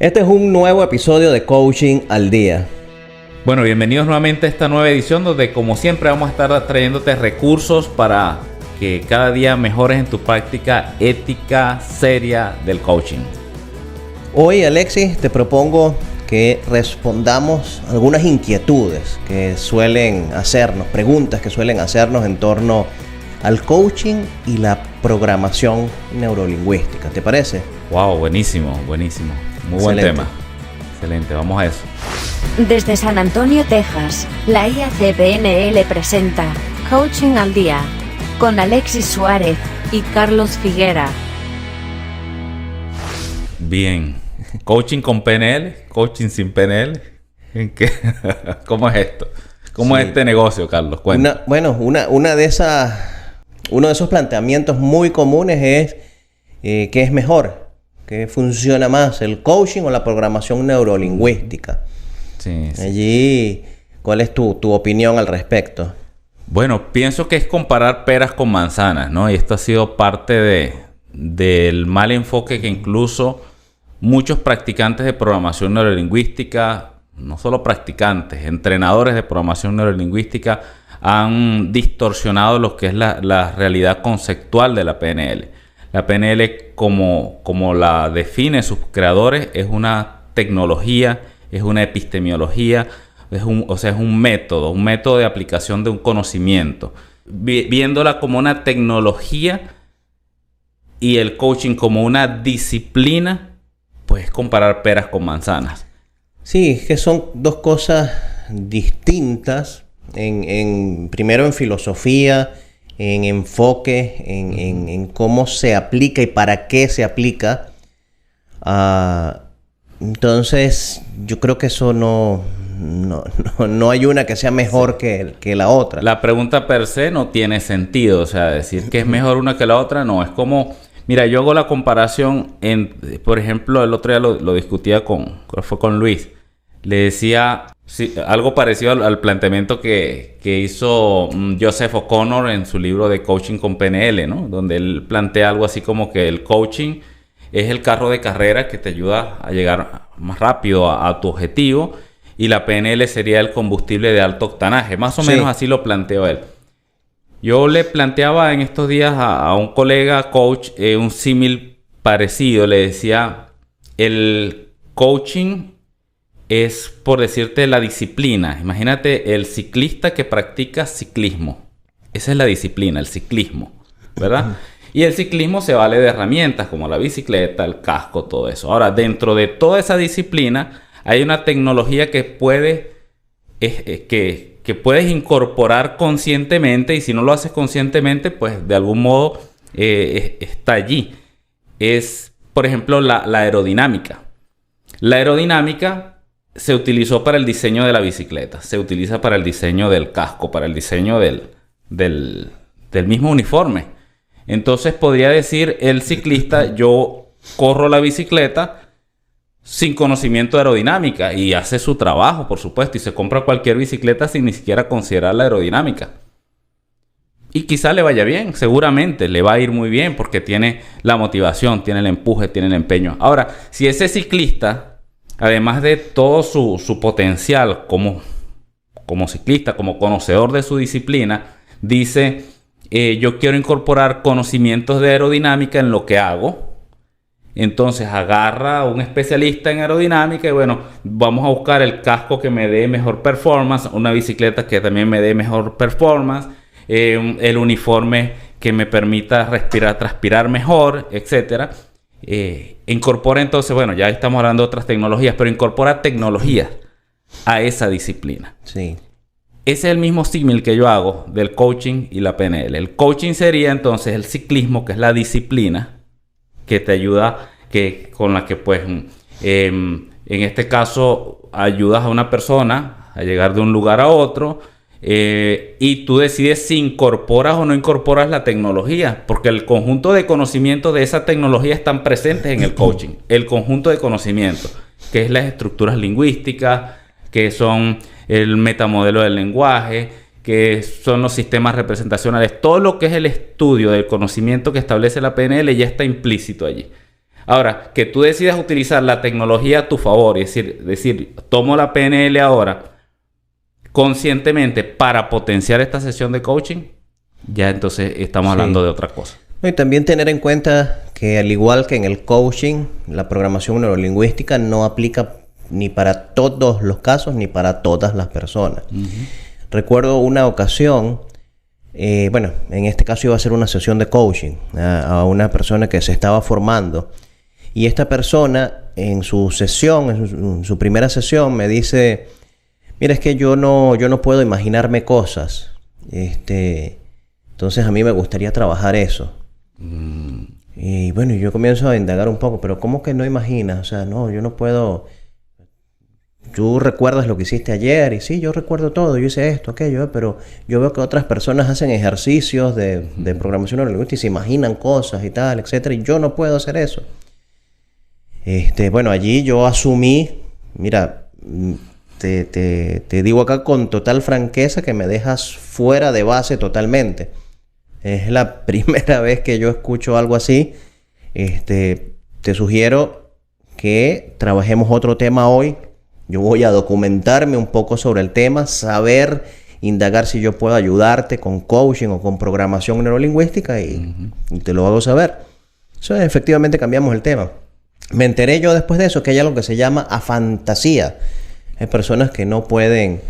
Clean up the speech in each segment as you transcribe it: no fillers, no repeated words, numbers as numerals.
Este es un nuevo episodio de Coaching al Día. Bueno, bienvenidos nuevamente a esta nueva edición donde como siempre vamos a estar trayéndote recursos para que cada día mejores en tu práctica ética seria del coaching. Hoy, Alexis, te propongo que respondamos algunas inquietudes que suelen hacernos, preguntas que suelen hacernos en torno al coaching y la programación neurolingüística. ¿Te parece? Wow, buenísimo. Muy buen tema. Excelente, vamos a eso. Desde San Antonio, Texas, la IACPNL presenta Coaching al Día con Alexis Suárez y Carlos Figuera. Bien. Coaching con PNL, coaching sin PNL. ¿En qué? ¿Cómo es esto? ¿Cómo es este negocio, Carlos? Cuenta. Uno de esos planteamientos muy comunes es ¿qué es mejor? ¿Qué funciona más? ¿El coaching o la programación neurolingüística? Sí. Allí, ¿cuál es tu opinión al respecto? Bueno, pienso que es comparar peras con manzanas, ¿no? Y esto ha sido parte del mal enfoque que incluso muchos practicantes de programación neurolingüística, no solo practicantes, entrenadores de programación neurolingüística, han distorsionado lo que es la realidad conceptual de la PNL. La PNL, como la definen sus creadores, es una tecnología, es una epistemología, es un método de aplicación de un conocimiento. Viéndola como una tecnología y el coaching como una disciplina, pues comparar peras con manzanas. Sí, es que son dos cosas distintas, primero en filosofía, en enfoque, en cómo se aplica y para qué se aplica. Entonces, yo creo que eso no hay una que sea mejor que la otra. La pregunta per se no tiene sentido. O sea, decir que es mejor una que la otra, no. Es como, mira, yo hago la comparación, por ejemplo, el otro día lo discutía con Luis. Le decía algo parecido al planteamiento que hizo Joseph O'Connor en su libro de Coaching con PNL, ¿no? Donde él plantea algo así como que el coaching es el carro de carrera que te ayuda a llegar más rápido a tu objetivo, y la PNL sería el combustible de alto octanaje. Más o menos así lo planteó él. Yo le planteaba en estos días a un colega coach un símil parecido. Le decía, el coaching es, por decirte, la disciplina. Imagínate el ciclista que practica ciclismo. Esa es la disciplina, el ciclismo, ¿verdad? Y el ciclismo se vale de herramientas como la bicicleta, el casco, todo eso. Ahora, dentro de toda esa disciplina hay una tecnología que puedes incorporar conscientemente, y si no lo haces conscientemente, pues de algún modo está allí. Es, por ejemplo, la aerodinámica. La aerodinámica se utilizó para el diseño de la bicicleta, se utiliza para el diseño del casco, para el diseño del mismo uniforme. Entonces podría decir el ciclista, yo corro la bicicleta sin conocimiento de aerodinámica, y hace su trabajo, por supuesto, y se compra cualquier bicicleta sin ni siquiera considerar la aerodinámica. Y quizá le vaya bien, seguramente le va a ir muy bien porque tiene la motivación, tiene el empuje, tiene el empeño. Ahora, si ese ciclista, además de todo su potencial como ciclista, como conocedor de su disciplina, dice, yo quiero incorporar conocimientos de aerodinámica en lo que hago. Entonces agarra a un especialista en aerodinámica y bueno, vamos a buscar el casco que me dé mejor performance, una bicicleta que también me dé mejor performance, el uniforme que me permita transpirar mejor, etcétera. Incorpora entonces, bueno, ya estamos hablando de otras tecnologías, pero incorpora tecnologías a esa disciplina. Sí. Ese es el mismo símil que yo hago del coaching y la PNL. El coaching sería entonces el ciclismo, que es la disciplina que te ayuda, con la que pues en este caso ayudas a una persona a llegar de un lugar a otro, y tú decides si incorporas o no incorporas la tecnología, porque el conjunto de conocimientos de esa tecnología están presentes en el coaching. El conjunto de conocimientos, que es las estructuras lingüísticas, que son el metamodelo del lenguaje, que son los sistemas representacionales. Todo lo que es el estudio del conocimiento que establece la PNL ya está implícito allí. Ahora, que tú decidas utilizar la tecnología a tu favor y decir, tomo la PNL ahora conscientemente para potenciar esta sesión de coaching, ya entonces estamos hablando de otra cosa. Y también tener en cuenta que al igual que en el coaching, la programación neurolingüística no aplica ni para todos los casos ni para todas las personas. Recuerdo una ocasión, en este caso iba a ser una sesión de coaching a una persona que se estaba formando, y esta persona en su sesión, en su primera sesión, me dice: mira, es que yo no puedo imaginarme cosas. Entonces a mí me gustaría trabajar eso. Y bueno, yo comienzo a indagar un poco, pero ¿cómo que no imaginas? O sea, no, yo no puedo. Tú recuerdas lo que hiciste ayer, y sí, yo recuerdo todo, yo hice esto, aquello, pero yo veo que otras personas hacen ejercicios de programación neurolingüística y se imaginan cosas y tal, etcétera, y yo no puedo hacer eso. Bueno, allí yo asumí, mira, te digo acá con total franqueza que me dejas fuera de base totalmente. Es la primera vez que yo escucho algo así. Te sugiero que trabajemos otro tema hoy. Yo voy a documentarme un poco sobre el tema, saber, indagar si yo puedo ayudarte con coaching o con programación neurolingüística y te lo hago saber. Eso efectivamente cambiamos el tema. Me enteré yo después de eso que hay algo que se llama afantasía. Hay personas que no pueden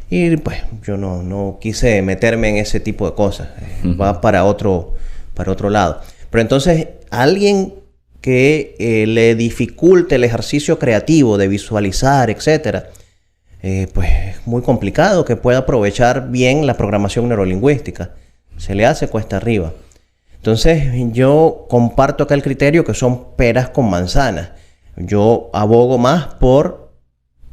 ir, pues yo no quise meterme en ese tipo de cosas. Va para otro lado. Pero entonces, alguien que le dificulte el ejercicio creativo de visualizar, etcétera, pues es muy complicado que pueda aprovechar bien la programación neurolingüística. Se le hace cuesta arriba. Entonces, yo comparto acá el criterio que son peras con manzanas. Yo abogo más por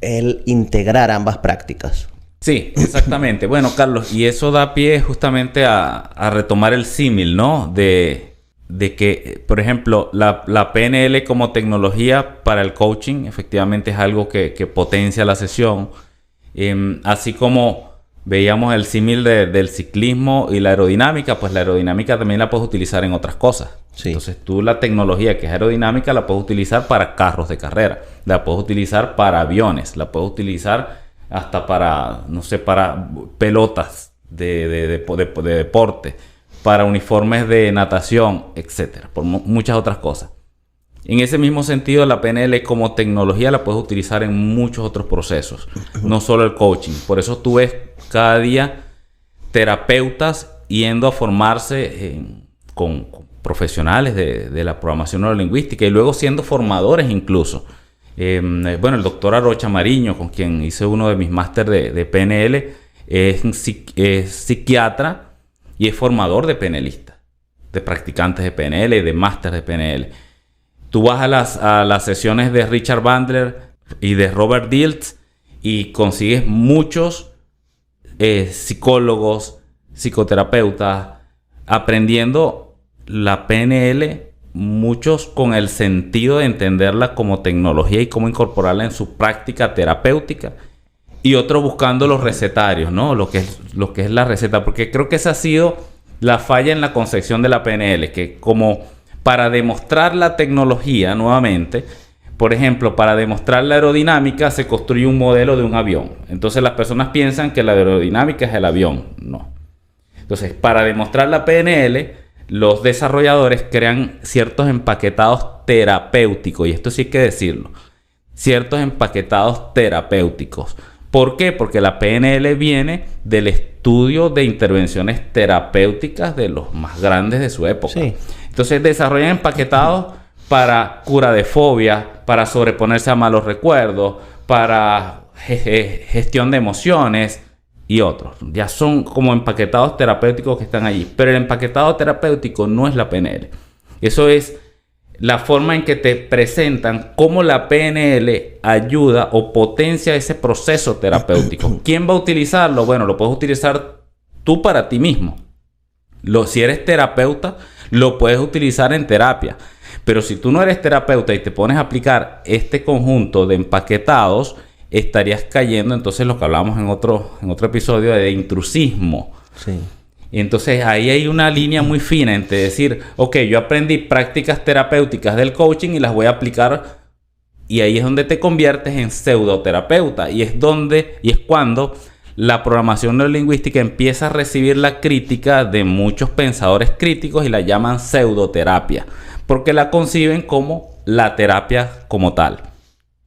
el integrar ambas prácticas. Sí, exactamente. Bueno, Carlos, y eso da pie justamente a retomar el símil, ¿no? De que, por ejemplo, la PNL como tecnología para el coaching efectivamente es algo que potencia la sesión. Así como veíamos el símil del ciclismo y la aerodinámica, pues la aerodinámica también la puedes utilizar en otras cosas. Sí. Entonces tú la tecnología que es aerodinámica la puedes utilizar para carros de carrera, la puedes utilizar para aviones, la puedes utilizar hasta para, no sé, para pelotas de deporte, para uniformes de natación, etcétera, por muchas otras cosas. En ese mismo sentido, la PNL como tecnología la puedes utilizar en muchos otros procesos, no solo el coaching. Por eso tú ves cada día terapeutas yendo a formarse con profesionales de la programación neurolingüística y luego siendo formadores incluso. Bueno, el doctor Arocha Mariño, con quien hice uno de mis máster de PNL, es psiquiatra y es formador de PNListas, de practicantes de PNL y de máster de PNL. Tú vas a las sesiones de Richard Bandler y de Robert Dilts y consigues muchos psicólogos, psicoterapeutas aprendiendo la PNL, muchos con el sentido de entenderla como tecnología y cómo incorporarla en su práctica terapéutica, y otros buscando los recetarios, ¿no? Lo que es la receta, porque creo que esa ha sido la falla en la concepción de la PNL, que como para demostrar la tecnología nuevamente, por ejemplo, para demostrar la aerodinámica se construye un modelo de un avión. Entonces las personas piensan que la aerodinámica es el avión. No. Entonces, para demostrar la PNL, los desarrolladores crean ciertos empaquetados terapéuticos, y esto sí hay que decirlo, ciertos empaquetados terapéuticos. ¿Por qué? Porque la PNL viene del estudio de intervenciones terapéuticas de los más grandes de su época. Sí. Entonces desarrollan empaquetados para cura de fobias, para sobreponerse a malos recuerdos, para gestión de emociones y otros. Ya son como empaquetados terapéuticos que están allí. Pero el empaquetado terapéutico no es la PNL. Eso es la forma en que te presentan cómo la PNL ayuda o potencia ese proceso terapéutico. ¿Quién va a utilizarlo? Bueno, lo puedes utilizar tú para ti mismo. Si eres terapeuta, lo puedes utilizar en terapia. Pero si tú no eres terapeuta y te pones a aplicar este conjunto de empaquetados, estarías cayendo entonces lo que hablamos en otro episodio de intrusismo. Sí. Y entonces ahí hay una línea muy fina entre decir, ok, yo aprendí prácticas terapéuticas del coaching y las voy a aplicar, y ahí es donde te conviertes en pseudoterapeuta, y es cuando la programación neurolingüística empieza a recibir la crítica de muchos pensadores críticos y la llaman pseudoterapia, porque la conciben como la terapia como tal.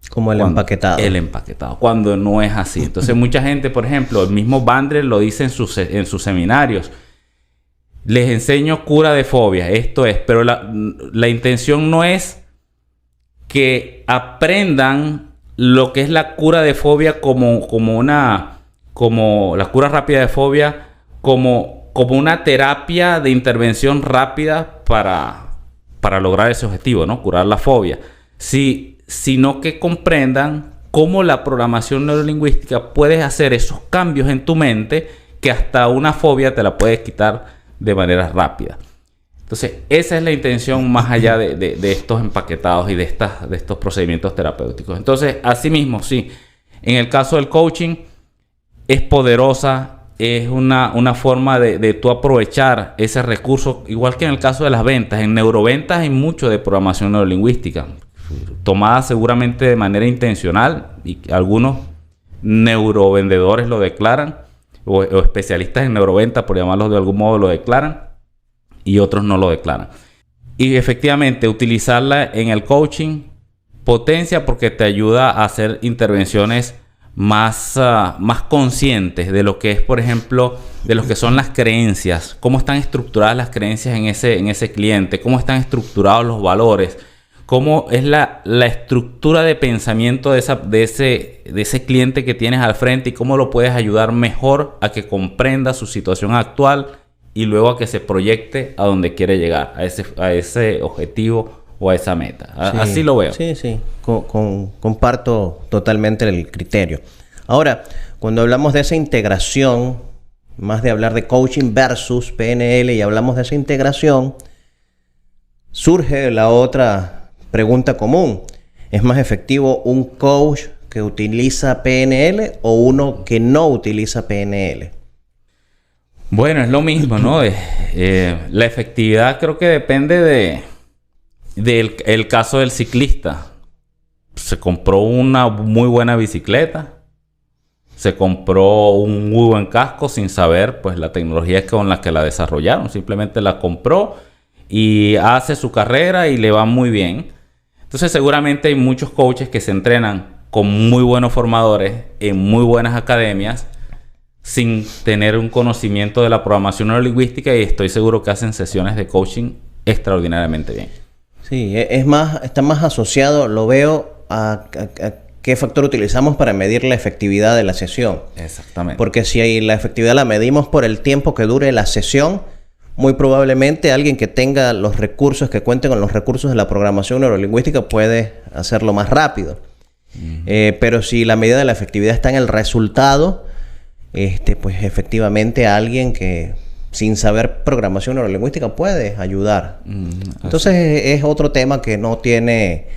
Como el empaquetado. El empaquetado, cuando no es así. Entonces mucha gente, por ejemplo, el mismo Bandler lo dice en sus seminarios. Les enseño cura de fobia, esto es, pero la intención no es que aprendan lo que es la cura de fobia como la cura rápida de fobia, como una terapia de intervención rápida para lograr ese objetivo, ¿no? Curar la fobia. Sino que comprendan cómo la programación neurolingüística puedes hacer esos cambios en tu mente que hasta una fobia te la puedes quitar de manera rápida. Entonces, esa es la intención más allá de estos empaquetados y de estos procedimientos terapéuticos. Entonces, asimismo, sí, en el caso del coaching es poderosa, es una forma de tú aprovechar ese recurso, igual que en el caso de las ventas. En neuroventas hay mucho de programación neurolingüística, tomada seguramente de manera intencional, y algunos neurovendedores lo declaran, o especialistas en neuroventa, por llamarlos de algún modo, lo declaran, y otros no lo declaran. Y efectivamente, utilizarla en el coaching potencia, porque te ayuda a hacer intervenciones más conscientes de lo que es, por ejemplo, de lo que son las creencias, cómo están estructuradas las creencias en ese cliente, cómo están estructurados los valores, cómo es la estructura de pensamiento de ese cliente que tienes al frente, y cómo lo puedes ayudar mejor a que comprenda su situación actual y luego a que se proyecte a donde quiere llegar, a ese objetivo o a esa meta. Sí, así lo veo. Sí. Comparto totalmente el criterio. Ahora, cuando hablamos de esa integración, más de hablar de coaching versus PNL, y hablamos de esa integración, surge la otra pregunta común. ¿Es más efectivo un coach que utiliza PNL o uno que no utiliza PNL? Bueno, es lo mismo, ¿no? La efectividad creo que depende del caso del ciclista. Se compró una muy buena bicicleta, se compró un muy buen casco sin saber pues la tecnología con la que la desarrollaron. Simplemente la compró y hace su carrera y le va muy bien. Entonces seguramente hay muchos coaches que se entrenan con muy buenos formadores en muy buenas academias sin tener un conocimiento de la programación neurolingüística, y estoy seguro que hacen sesiones de coaching extraordinariamente bien. Sí, está más asociado, lo veo, a qué factor utilizamos para medir la efectividad de la sesión. Exactamente. Porque si la efectividad la medimos por el tiempo que dure la sesión, muy probablemente alguien que tenga los recursos, que cuente con los recursos de la programación neurolingüística, puede hacerlo más rápido. Pero si la medida de la efectividad está en el resultado, pues efectivamente alguien que sin saber programación neurolingüística puede ayudar. Entonces es otro tema que no tiene...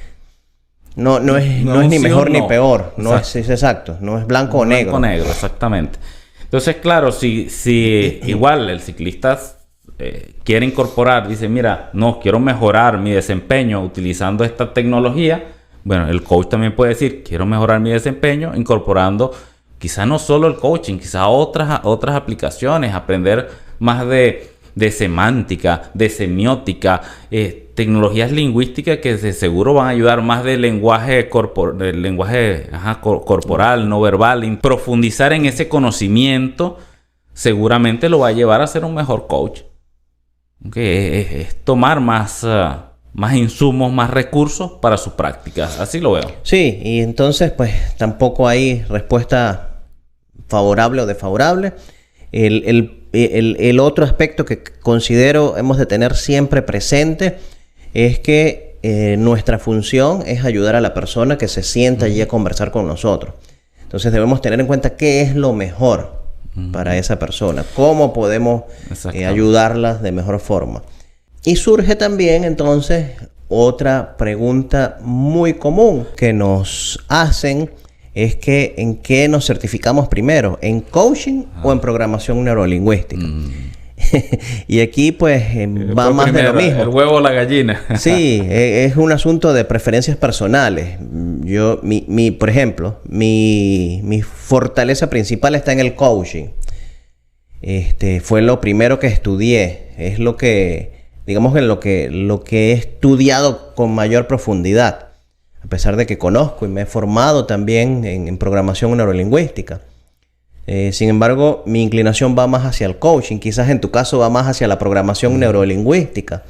No es ni mejor ni peor. No es exacto. No es blanco o negro. Blanco o negro, exactamente. Entonces, claro, si igual el ciclista quiere incorporar, dice, mira, no, quiero mejorar mi desempeño utilizando esta tecnología. Bueno, el coach también puede decir, quiero mejorar mi desempeño incorporando quizá no solo el coaching, quizá otras aplicaciones, aprender más de semántica, de semiótica, tecnologías lingüísticas que de seguro van a ayudar más del lenguaje corporal, no verbal. Profundizar en ese conocimiento seguramente lo va a llevar a ser un mejor coach. Es tomar más insumos, más recursos para sus prácticas. Así lo veo. Sí, y entonces pues tampoco hay respuesta favorable o desfavorable. El otro aspecto que considero hemos de tener siempre presente es que nuestra función es ayudar a la persona que se sienta allí a conversar con nosotros. Entonces debemos tener en cuenta qué es lo mejor para esa persona, cómo podemos ayudarla de mejor forma. Y surge también entonces otra pregunta muy común que nos hacen, es que ¿en qué nos certificamos primero? ¿En coaching o en programación neurolingüística? Y aquí pues va más primero, de lo mismo. el huevo o la gallina. Sí, es un asunto de preferencias personales. Por ejemplo, mi fortaleza principal está en el coaching. Fue lo primero que estudié. Es lo que, digamos, lo que he estudiado con mayor profundidad. A pesar de que conozco y me he formado también en programación neurolingüística. Sin embargo, mi inclinación va más hacia el coaching. Quizás en tu caso va más hacia la programación neurolingüística.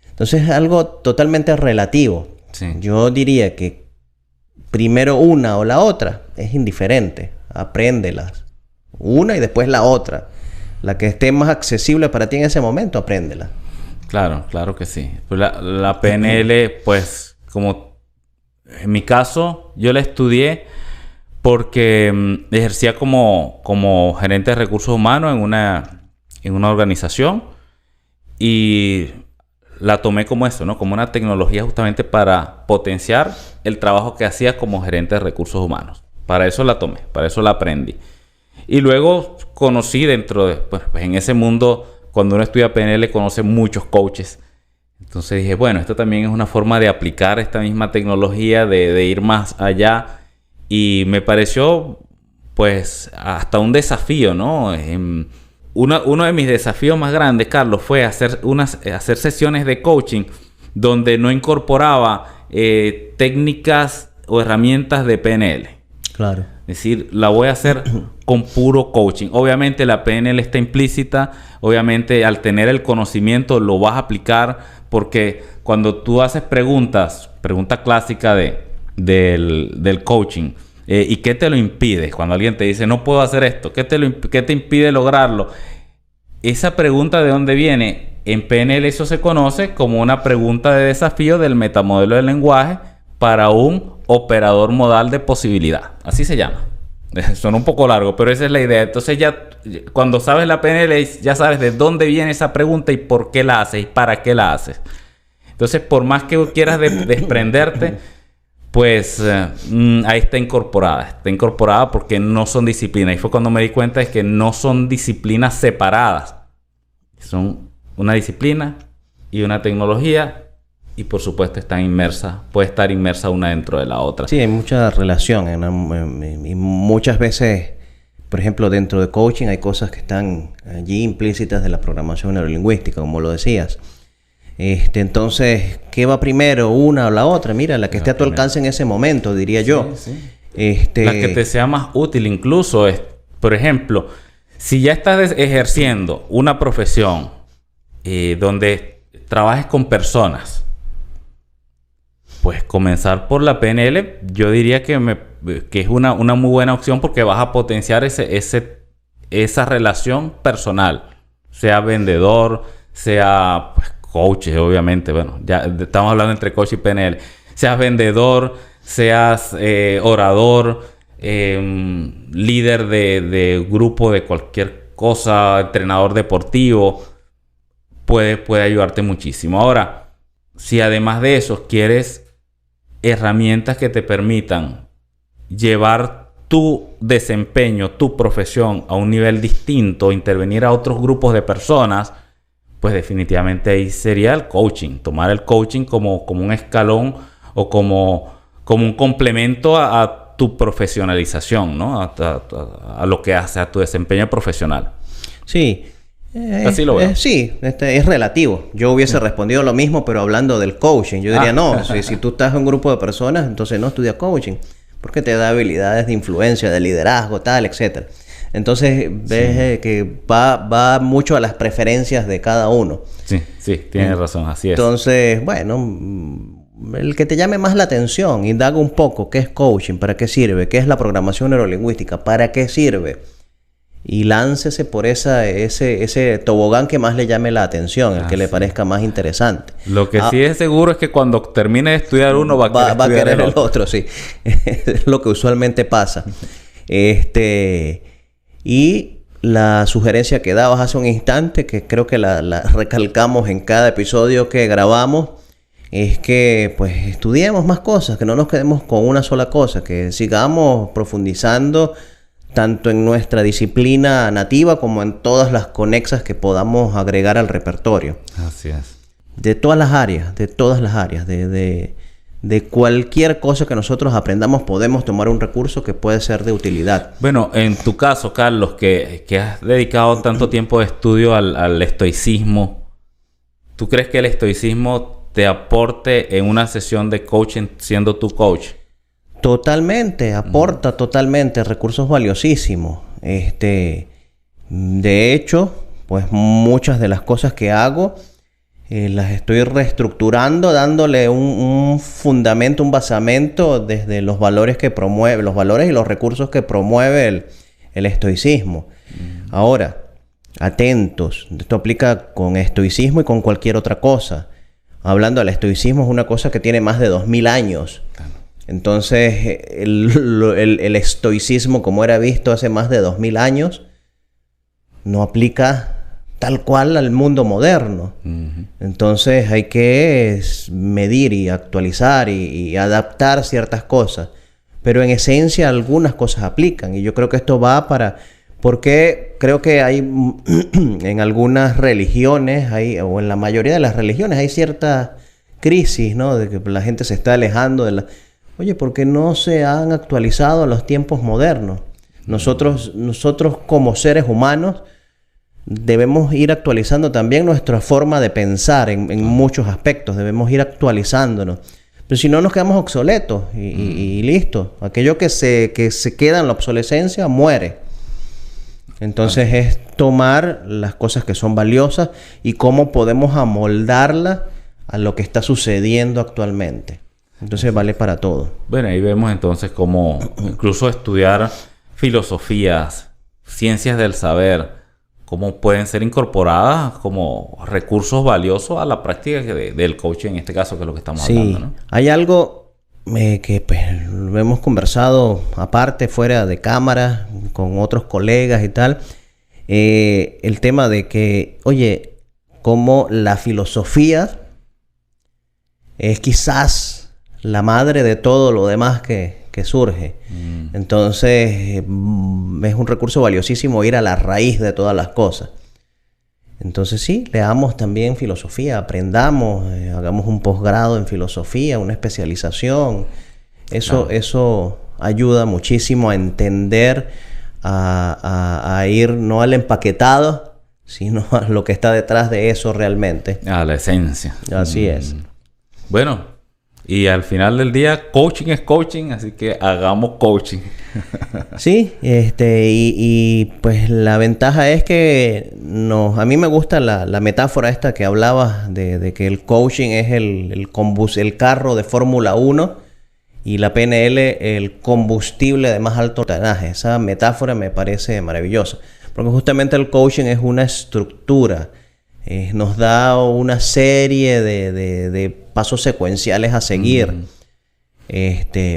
Entonces es algo totalmente relativo. Sí. Yo diría que primero una o la otra es indiferente. Apréndelas. Una y después la otra. La que esté más accesible para ti en ese momento, apréndela. Claro, claro que sí. Pues la PNL, pues, como en mi caso, yo la estudié porque ejercía como gerente de recursos humanos en una organización y la tomé como eso, ¿no? Como una tecnología justamente para potenciar el trabajo que hacía como gerente de recursos humanos. Para eso la tomé, para eso la aprendí. Y luego conocí pues en ese mundo, cuando uno estudia PNL, conoce muchos coaches. Entonces dije, bueno, esto también es una forma de aplicar esta misma tecnología, de ir más allá. Y me pareció, pues, hasta un desafío, ¿no? Uno de mis desafíos más grandes, Carlos, fue hacer sesiones de coaching donde no incorporaba técnicas o herramientas de PNL. Claro. Es decir, la voy a hacer con puro coaching. Obviamente la PNL está implícita. Obviamente al tener el conocimiento lo vas a aplicar. Porque cuando tú haces pregunta clásica del coaching, ¿y qué te lo impide? Cuando alguien te dice, no puedo hacer esto, ¿qué te impide lograrlo? Esa pregunta, ¿de dónde viene? En PNL eso se conoce como una pregunta de desafío del metamodelo del lenguaje para un operador modal de posibilidad. Así se llama. Suena un poco largo, pero esa es la idea. Entonces ya cuando sabes la PNL, ya sabes de dónde viene esa pregunta y por qué la haces y para qué la haces. Entonces, por más que quieras desprenderte, pues ahí está incorporada. Está incorporada porque no son disciplinas. Y fue cuando me di cuenta de que no son disciplinas separadas. Son una disciplina y una tecnología. Y por supuesto puede estar inmersa una dentro de la otra. Sí, hay mucha relación. Y muchas veces, por ejemplo, dentro de coaching hay cosas que están allí implícitas de la programación neurolingüística, como lo decías. Entonces, ¿qué va primero, una o la otra? Mira, la que esté a tu alcance en ese momento, diría yo. Sí. La que te sea más útil incluso es, por ejemplo, si ya estás ejerciendo una profesión donde trabajes con personas, pues comenzar por la PNL, yo diría que es una muy buena opción porque vas a potenciar esa relación personal. Sea vendedor, sea pues, coach, obviamente. Bueno, ya estamos hablando entre coach y PNL. Seas vendedor, seas orador, líder de grupo de cualquier cosa, entrenador deportivo, puede ayudarte muchísimo. Ahora, si además de eso quieres herramientas que te permitan llevar tu desempeño, tu profesión a un nivel distinto, intervenir a otros grupos de personas, pues definitivamente ahí sería el coaching. Tomar el coaching como un escalón o como un complemento a tu profesionalización, ¿no? A lo que hace, a tu desempeño profesional. Sí. Así lo veo. Sí, es relativo. Yo hubiese respondido lo mismo, pero hablando del coaching. Yo diría, no, si tú estás en un grupo de personas, entonces no estudia coaching. Porque te da habilidades de influencia, de liderazgo, tal, etcétera. Entonces, ves que va mucho a las preferencias de cada uno. Sí, tienes razón, así es. Entonces, bueno, el que te llame más la atención, indaga un poco qué es coaching, para qué sirve, qué es la programación neurolingüística, para qué sirve. Y láncese por ese tobogán que más le llame la atención, el que le parezca más interesante. Lo que sí es seguro es que cuando termine de estudiar uno va a querer el otro, sí. Es lo que usualmente pasa. Y la sugerencia que dabas hace un instante, que creo que la recalcamos en cada episodio que grabamos, es que pues estudiemos más cosas, que no nos quedemos con una sola cosa, que sigamos profundizando tanto en nuestra disciplina nativa como en todas las conexas que podamos agregar al repertorio. Así es. De todas las áreas, de cualquier cosa que nosotros aprendamos, podemos tomar un recurso que puede ser de utilidad. Bueno, en tu caso, Carlos, que has dedicado tanto tiempo de estudio al estoicismo, ¿tú crees que el estoicismo te aporte en una sesión de coaching siendo tu coach? Totalmente, aporta totalmente recursos valiosísimos. De hecho, pues muchas de las cosas que hago las estoy reestructurando, dándole un fundamento, un basamento desde los valores que promueve, los valores y los recursos que promueve el estoicismo. Ahora, atentos, esto aplica con estoicismo y con cualquier otra cosa. Hablando del estoicismo, es una cosa que tiene más de 2000 años. Entonces, el estoicismo, como era visto hace más de 2000 años, no aplica tal cual al mundo moderno. Entonces, hay que medir y actualizar y adaptar ciertas cosas. Pero en esencia, algunas cosas aplican. Y yo creo que esto va porque creo que hay en algunas religiones, o en la mayoría de las religiones, hay cierta crisis, ¿no? De que la gente se está alejando de la... Oye, ¿por qué no se han actualizado a los tiempos modernos? Nosotros como seres humanos debemos ir actualizando también nuestra forma de pensar en muchos aspectos. Debemos ir actualizándonos. Pero si no, nos quedamos obsoletos y listo. Aquello que se queda en la obsolescencia muere. Entonces es tomar las cosas que son valiosas y cómo podemos amoldarlas a lo que está sucediendo actualmente. Entonces vale para todo. Bueno, ahí vemos entonces cómo incluso estudiar filosofías, ciencias del saber, cómo pueden ser incorporadas como recursos valiosos a la práctica del coaching, en este caso, que es lo que estamos hablando, ¿no? Hay algo que pues, lo hemos conversado aparte, fuera de cámara, con otros colegas y tal. El tema de que, oye, como la filosofía es quizás la madre de todo lo demás que surge. Entonces, es un recurso valiosísimo ir a la raíz de todas las cosas. Entonces, sí, leamos también filosofía, aprendamos, hagamos un posgrado en filosofía, una especialización. Eso ayuda muchísimo a entender, a ir no al empaquetado, sino a lo que está detrás de eso realmente. A la esencia. Así es. Bueno, y al final del día, coaching es coaching, así que hagamos coaching. Sí, y pues la ventaja es que a mí me gusta la metáfora esta que hablabas de que el coaching es el carro de Fórmula 1 y la PNL el combustible de más alto octanaje. Esa metáfora me parece maravillosa, porque justamente el coaching es una estructura. Nos da una serie de pasos secuenciales a seguir.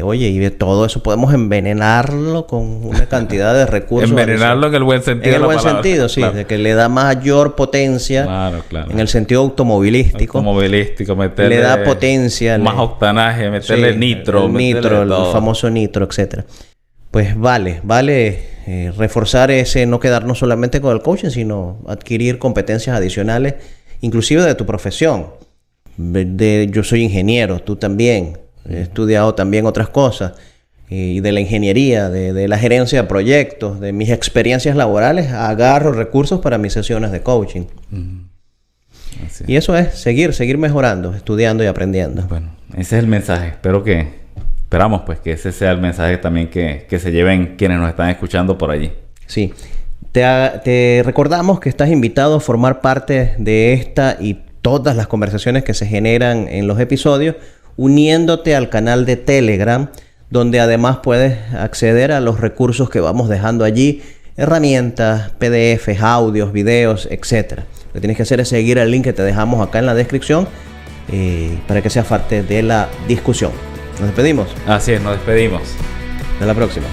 Oye, y de todo eso podemos envenenarlo con una cantidad de recursos. Envenenarlo en el buen sentido. En el buen sentido, sí. Claro. De que le da mayor potencia. Claro. En el sentido automovilístico. Meterle... Le da potencia. Más octanaje, meterle nitro. El famoso nitro, etcétera. Pues vale reforzar no quedarnos solamente con el coaching, sino adquirir competencias adicionales, inclusive de tu profesión. Yo soy ingeniero, tú también. He estudiado también otras cosas. Y de la ingeniería, de la gerencia de proyectos, de mis experiencias laborales, agarro recursos para mis sesiones de coaching. Y eso es seguir mejorando, estudiando y aprendiendo. Bueno, ese es el mensaje. Esperamos pues que ese sea el mensaje también que se lleven quienes nos están escuchando por allí. Sí. Te recordamos que estás invitado a formar parte de esta y todas las conversaciones que se generan en los episodios, uniéndote al canal de Telegram, donde además puedes acceder a los recursos que vamos dejando allí, herramientas, PDFs, audios, videos, etc. Lo que tienes que hacer es seguir el link que te dejamos acá en la descripción para que seas parte de la discusión. ¿Nos despedimos? Así es, nos despedimos. Hasta la próxima.